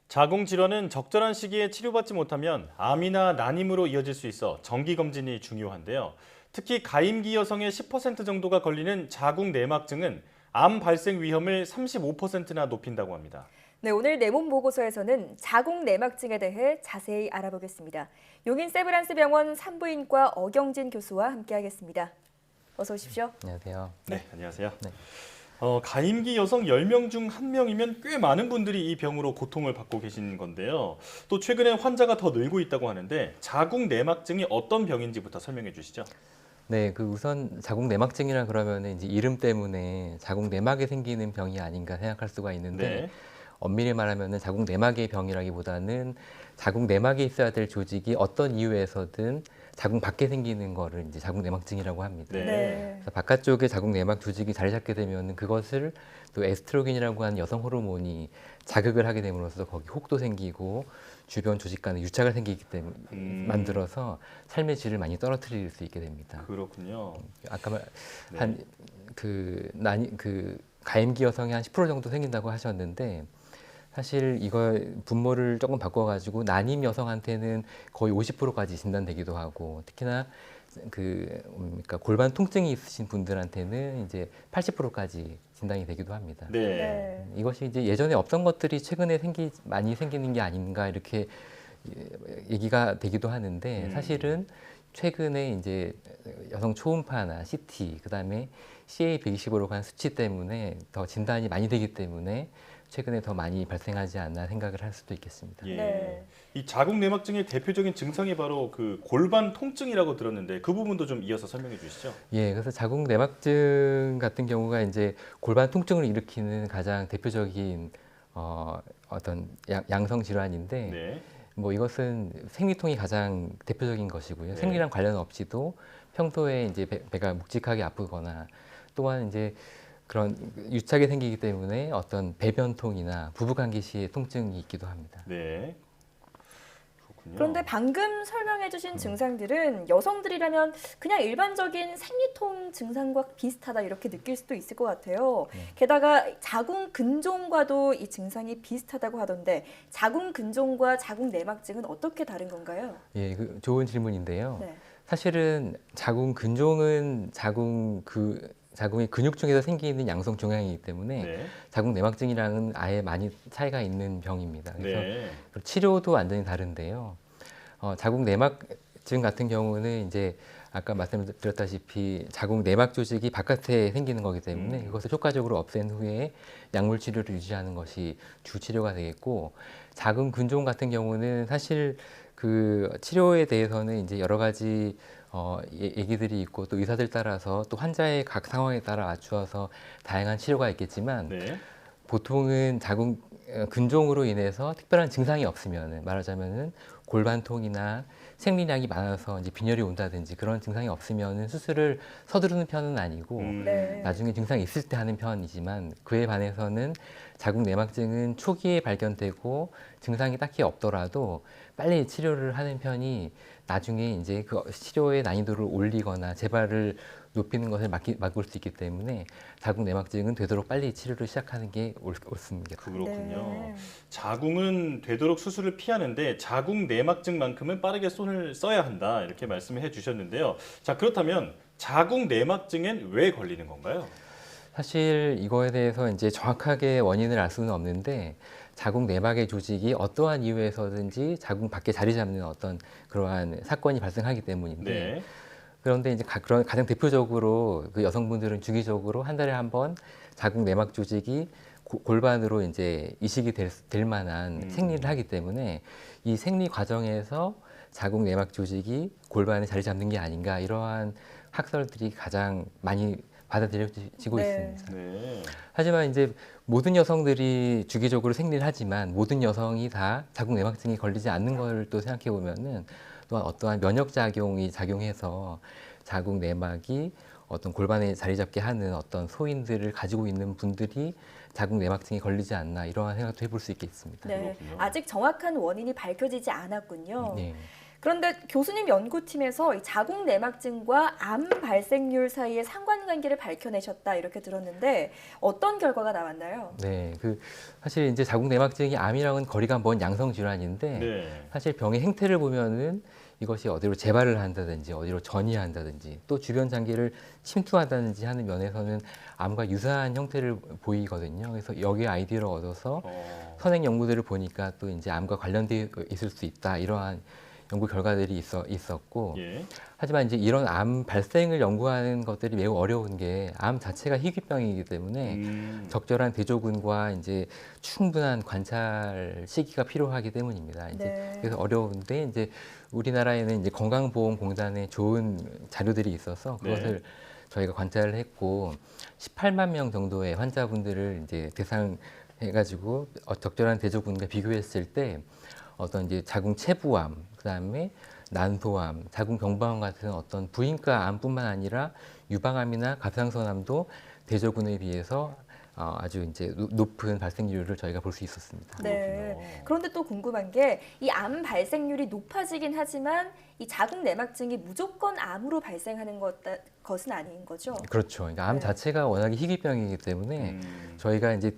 자궁 질환은 적절한 시기에 치료받지 못하면 암이나 난임으로 이어질 수 있어 정기검진이 중요한데요. 특히 가임기 여성의 10% 정도가 걸리는 자궁 내막증은 암 발생 위험을 35%나 높인다고 합니다. 네, 오늘 내몸 보고서에서는 자궁 내막증에 대해 자세히 알아보겠습니다. 용인 세브란스 병원 산부인과 어경진 교수와 함께하겠습니다. 어서 오십시오. 안녕하세요. 네, 안녕하세요. 네. 가임기 여성 10명 중 1명이면 꽤 많은 분들이 이 병으로 고통을 받고 계신 건데요. 또 최근에 환자가 더 늘고 있다고 하는데 자궁 내막증이 어떤 병인지부터 설명해 주시죠. 네, 우선 자궁 내막증이라 그러면 이제 이름 때문에 자궁 내막에 생기는 병이 아닌가 생각할 수가 있는데 네. 엄밀히 말하면 자궁 내막의 병이라기보다는 자궁 내막에 있어야 될 조직이 어떤 이유에서든 자궁 밖에 생기는 거를 이제 자궁 내막증이라고 합니다. 네. 그래서 바깥쪽에 자궁 내막 조직이 자리 잡게 되면 그것을 또 에스트로겐이라고 하는 여성 호르몬이 자극을 하게 됨으로써 거기 혹도 생기고 주변 조직 간에 유착을 생기기 때문에 만들어서 삶의 질을 많이 떨어뜨릴 수 있게 됩니다. 그렇군요. 아까 네. 가임기 여성이 한 10% 정도 생긴다고 하셨는데 사실 이거 분모를 조금 바꿔가지고 난임 여성한테는 거의 50%까지 진단되기도 하고 특히나 그러니까 골반 통증이 있으신 분들한테는 이제 80%까지 진단이 되기도 합니다. 네. 이것이 이제 예전에 없던 것들이 최근에 많이 생기는 게 아닌가 이렇게 얘기가 되기도 하는데 사실은 최근에 이제 여성 초음파나 CT 그다음에 CA120으로 간 수치 때문에 더 진단이 많이 되기 때문에 최근에 더 많이 발생하지 않나 생각을 할 수도 있겠습니다. 예. 네. 이 자궁 내막증의 대표적인 증상이 바로 그 골반 통증이라고 들었는데 그 부분도 좀 이어서 설명해 주시죠. 예, 그래서 자궁 내막증 같은 경우가 이제 골반 통증을 일으키는 가장 대표적인 어떤 양성 질환인데 네. 뭐 이것은 생리통이 가장 대표적인 것이고요. 네. 생리랑 관련 없이도 평소에 이제 배가 묵직하게 아프거나 또한 이제 그런 유착이 생기기 때문에 어떤 배변통이나 부부관계 시에 통증이 있기도 합니다. 네. 그렇군요. 그런데 방금 설명해주신 증상들은 여성들이라면 그냥 일반적인 생리통 증상과 비슷하다 이렇게 느낄 수도 있을 것 같아요. 게다가 자궁 근종과도 이 증상이 비슷하다고 하던데 자궁 근종과 자궁 내막증은 어떻게 다른 건가요? 예, 좋은 질문인데요. 네. 사실은 자궁 근종은 자궁의 근육층에서 생기는 양성 종양이기 때문에 네. 자궁 내막증이랑은 아예 많이 차이가 있는 병입니다. 그래서 네. 치료도 완전히 다른데요. 자궁 내막증 같은 경우는 이제 아까 말씀드렸다시피 자궁 내막 조직이 바깥에 생기는 거기 때문에 그것을 효과적으로 없앤 후에 약물 치료를 유지하는 것이 주 치료가 되겠고 자궁 근종 같은 경우는 사실 그 치료에 대해서는 이제 여러 가지 얘기들이 있고 또 의사들 따라서 또 환자의 각 상황에 따라 맞추어서 다양한 치료가 있겠지만 네. 보통은 자궁 근종으로 인해서 특별한 증상이 없으면은 말하자면은 골반통이나 생리량이 많아서 이제 빈혈이 온다든지 그런 증상이 없으면은 수술을 서두르는 편은 아니고 네. 나중에 증상이 있을 때 하는 편이지만 그에 반해서는 자궁 내막증은 초기에 발견되고 증상이 딱히 없더라도 빨리 치료를 하는 편이 나중에 이제 그 치료의 난이도를 올리거나 재발을 높이는 것을 막을 수 있기 때문에 자궁 내막증은 되도록 빨리 치료를 시작하는 게 옳습니다. 그렇군요. 네. 자궁은 되도록 수술을 피하는데 자궁 내막증만큼은 빠르게 손을 써야 한다 이렇게 말씀을 해주셨는데요. 자, 그렇다면 자궁 내막증엔 왜 걸리는 건가요? 사실 이거에 대해서 이제 정확하게 원인을 알 수는 없는데 자궁 내막의 조직이 어떠한 이유에서든지 자궁 밖에 자리 잡는 어떤 그러한 사건이 발생하기 때문인데 네. 그런데 이제 그런 가장 대표적으로 그 여성분들은 주기적으로 한 달에 한 번 자궁 내막 조직이 골반으로 이제 이식이 될 만한 생리를 하기 때문에 이 생리 과정에서 자궁 내막 조직이 골반에 자리 잡는 게 아닌가 이러한 학설들이 가장 많이 받아들여지고 네. 있습니다. 네. 하지만 이제 모든 여성들이 주기적으로 생리를 하지만 모든 여성이 다 자궁 내막증이 걸리지 않는 걸 또 생각해 보면은 또한 어떠한 면역 작용이 작용해서 자궁 내막이 어떤 골반에 자리 잡게 하는 어떤 소인들을 가지고 있는 분들이 자궁 내막증이 걸리지 않나 이러한 생각도 해볼 수 있겠습니다. 네. 그렇군요. 아직 정확한 원인이 밝혀지지 않았군요. 네. 그런데 교수님 연구팀에서 이 자궁 내막증과 암 발생률 사이의 상관관계를 밝혀내셨다 이렇게 들었는데 어떤 결과가 나왔나요? 네, 사실 이제 자궁 내막증이 암이랑은 거리가 먼 양성 질환인데 네. 사실 병의 행태를 보면은 이것이 어디로 재발을 한다든지 어디로 전이한다든지 또 주변 장기를 침투한다든지 하는 면에서는 암과 유사한 형태를 보이거든요. 그래서 여기 아이디어를 얻어서 선행 연구들을 보니까 또 이제 암과 관련되어 있을 수 있다 이러한 연구 결과들이 있었고 예. 하지만 이제 이런 암 발생을 연구하는 것들이 매우 어려운 게 암 자체가 희귀병이기 때문에 적절한 대조군과 이제 충분한 관찰 시기가 필요하기 때문입니다. 이제 네. 그래서 어려운데 이제 우리나라에는 이제 건강보험공단에 좋은 자료들이 있어서 그것을 네. 저희가 관찰을 했고 18만 명 정도의 환자분들을 이제 대상해가지고 적절한 대조군과 비교했을 때 어떤 이제 자궁 체부암, 그다음에 난소암, 자궁 경부암 같은 어떤 부인과 암뿐만 아니라 유방암이나 갑상선암도 대조군에 비해서 아주 이제 높은 발생률을 저희가 볼 수 있었습니다. 네. 그런데 또 궁금한 게 이 암 발생률이 높아지긴 하지만 이 자궁 내막증이 무조건 암으로 발생하는 것은 아닌 거죠? 그렇죠. 그러니까 암 네. 자체가 워낙에 희귀병이기 때문에 저희가 이제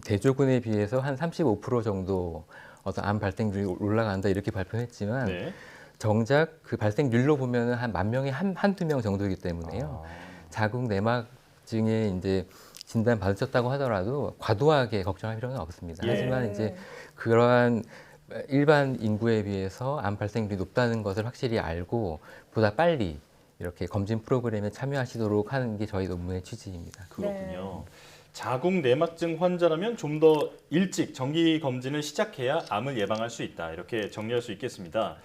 대조군에 비해서 한 35% 정도 어떤 암 발생률이 올라간다 이렇게 발표했지만 네. 정작 그 발생률로 보면은 한 10,000명에 한두 명 정도이기 때문에요. 자궁 내막증에 이제 진단 받으셨다고 하더라도 과도하게 걱정할 필요는 없습니다. 예. 하지만 이제 그러한 일반 인구에 비해서 암 발생률이 높다는 것을 확실히 알고 보다 빨리 이렇게 검진 프로그램에 참여하시도록 하는 게 저희 논문의 취지입니다. 그렇군요. 자궁 내막증 환자라면 좀 더 일찍 정기 검진을 시작해야 암을 예방할 수 있다. 이렇게 정리할 수 있겠습니다.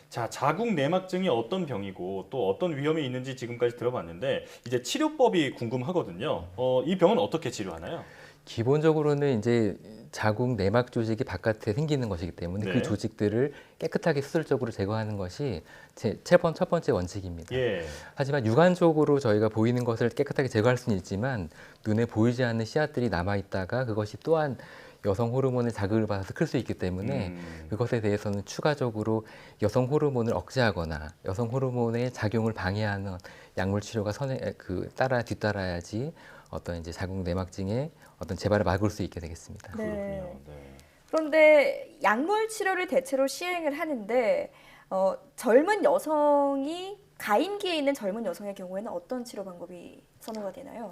자, 자궁 내막증이 어떤 병이고 또 어떤 위험이 있는지 지금까지 들어봤는데 이제 치료법이 궁금하거든요. 이 병은 어떻게 치료하나요? 기본적으로는 이제 자궁 내막 조직이 바깥에 생기는 것이기 때문에 네. 그 조직들을 깨끗하게 수술적으로 제거하는 것이 첫 번째 원칙입니다. 예. 하지만 육안적으로 저희가 보이는 것을 깨끗하게 제거할 수는 있지만 눈에 보이지 않는 씨앗들이 남아 있다가 그것이 또한 여성 호르몬의 자극을 받아서 클 수 있기 때문에 그것에 대해서는 추가적으로 여성 호르몬을 억제하거나 여성 호르몬의 작용을 방해하는 약물 치료가 뒤따라야지 어떤 이제 자궁 내막증의 어떤 재발을 막을 수 있게 되겠습니다. 네. 그렇군요. 네. 그런데 약물 치료를 대체로 시행을 하는데 젊은 여성이 가임기에 있는 젊은 여성의 경우에는 어떤 치료 방법이 선호가 되나요?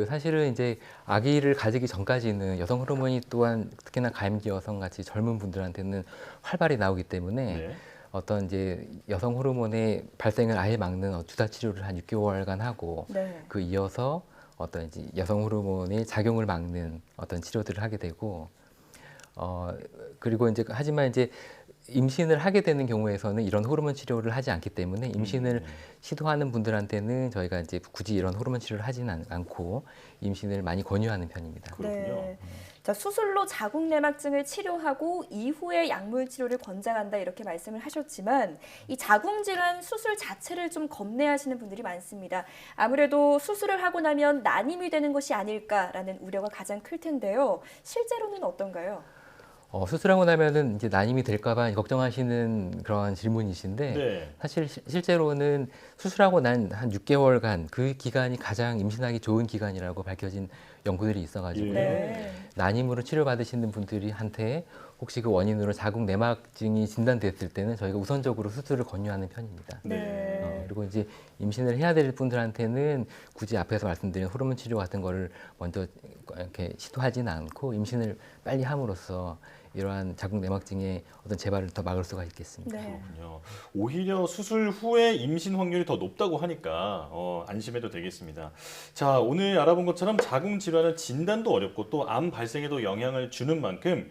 사실은 이제 아기를 가지기 전까지는 여성 호르몬이 또한 특히나 가임기 여성 같이 젊은 분들한테는 활발히 나오기 때문에 네. 어떤 이제 여성 호르몬의 발생을 아예 막는 주사 치료를 한 6개월간 하고 네. 그 이어서 어떤 이제 여성 호르몬의 작용을 막는 어떤 치료들을 하게 되고 그리고 이제 하지만 이제 임신을 하게 되는 경우에서는 이런 호르몬 치료를 하지 않기 때문에 임신을 시도하는 분들한테는 저희가 이제 굳이 이런 호르몬 치료를 하지는 않고 임신을 많이 권유하는 편입니다. 그렇군요. 네. 자, 수술로 자궁 내막증을 치료하고 이후에 약물 치료를 권장한다 이렇게 말씀을 하셨지만 이 자궁 질환 수술 자체를 좀 겁내하시는 분들이 많습니다. 아무래도 수술을 하고 나면 난임이 되는 것이 아닐까라는 우려가 가장 클 텐데요. 실제로는 어떤가요? 수술하고 나면은 이제 난임이 될까봐 걱정하시는 그런 질문이신데 네. 사실 실제로는 수술하고 난 한 6개월간 그 기간이 가장 임신하기 좋은 기간이라고 밝혀진 연구들이 있어가지고요. 네. 난임으로 치료받으시는 분들한테 혹시 그 원인으로 자궁 내막증이 진단됐을 때는 저희가 우선적으로 수술을 권유하는 편입니다. 네. 그리고 이제 임신을 해야 될 분들한테는 굳이 앞에서 말씀드린 호르몬 치료 같은 거를 먼저 이렇게 시도하지는 않고 임신을 빨리 함으로써 이러한 자궁 내막증의 어떤 재발을 더 막을 수가 있겠습니다. 네. 그렇군요. 오히려 수술 후에 임신 확률이 더 높다고 하니까 안심해도 되겠습니다. 자, 오늘 알아본 것처럼 자궁 질환은 진단도 어렵고 또 암 발생에도 영향을 주는 만큼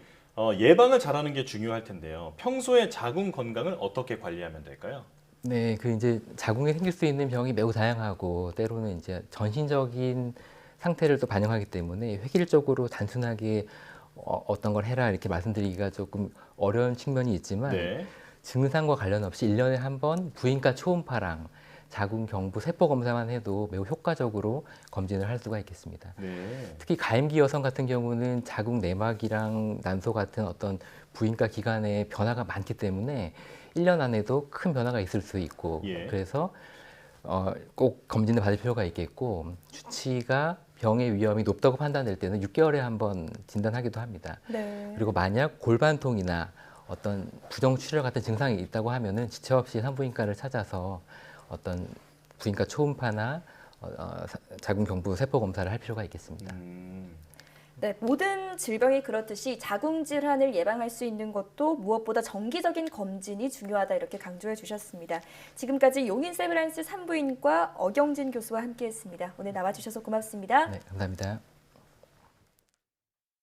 예방을 잘하는 게 중요할 텐데요. 평소에 자궁 건강을 어떻게 관리하면 될까요? 네, 이제 자궁에 생길 수 있는 병이 매우 다양하고 때로는 이제 전신적인 상태를 또 반영하기 때문에 획일적으로 단순하게 어떤 걸 해라 이렇게 말씀드리기가 조금 어려운 측면이 있지만 네. 증상과 관련 없이 1년에 한 번 부인과 초음파랑 자궁 경부 세포 검사만 해도 매우 효과적으로 검진을 할 수가 있겠습니다. 네. 특히 가임기 여성 같은 경우는 자궁 내막이랑 난소 같은 어떤 부인과 기관에 변화가 많기 때문에 1년 안에도 큰 변화가 있을 수 있고 예. 그래서 꼭 검진을 받을 필요가 있겠고 주치의가 병의 위험이 높다고 판단될 때는 6개월에 한 번 진단하기도 합니다. 네. 그리고 만약 골반통이나 어떤 부정출혈 같은 증상이 있다고 하면은 지체 없이 산부인과를 찾아서 어떤 부인과 초음파나 자궁경부 세포 검사를 할 필요가 있겠습니다. 네, 모든 질병이 그렇듯이 자궁 질환을 예방할 수 있는 것도 무엇보다 정기적인 검진이 중요하다 이렇게 강조해 주셨습니다. 지금까지 용인 세브란스 산부인과 어경진 교수와 함께했습니다. 오늘 나와주셔서 고맙습니다. 네, 감사합니다.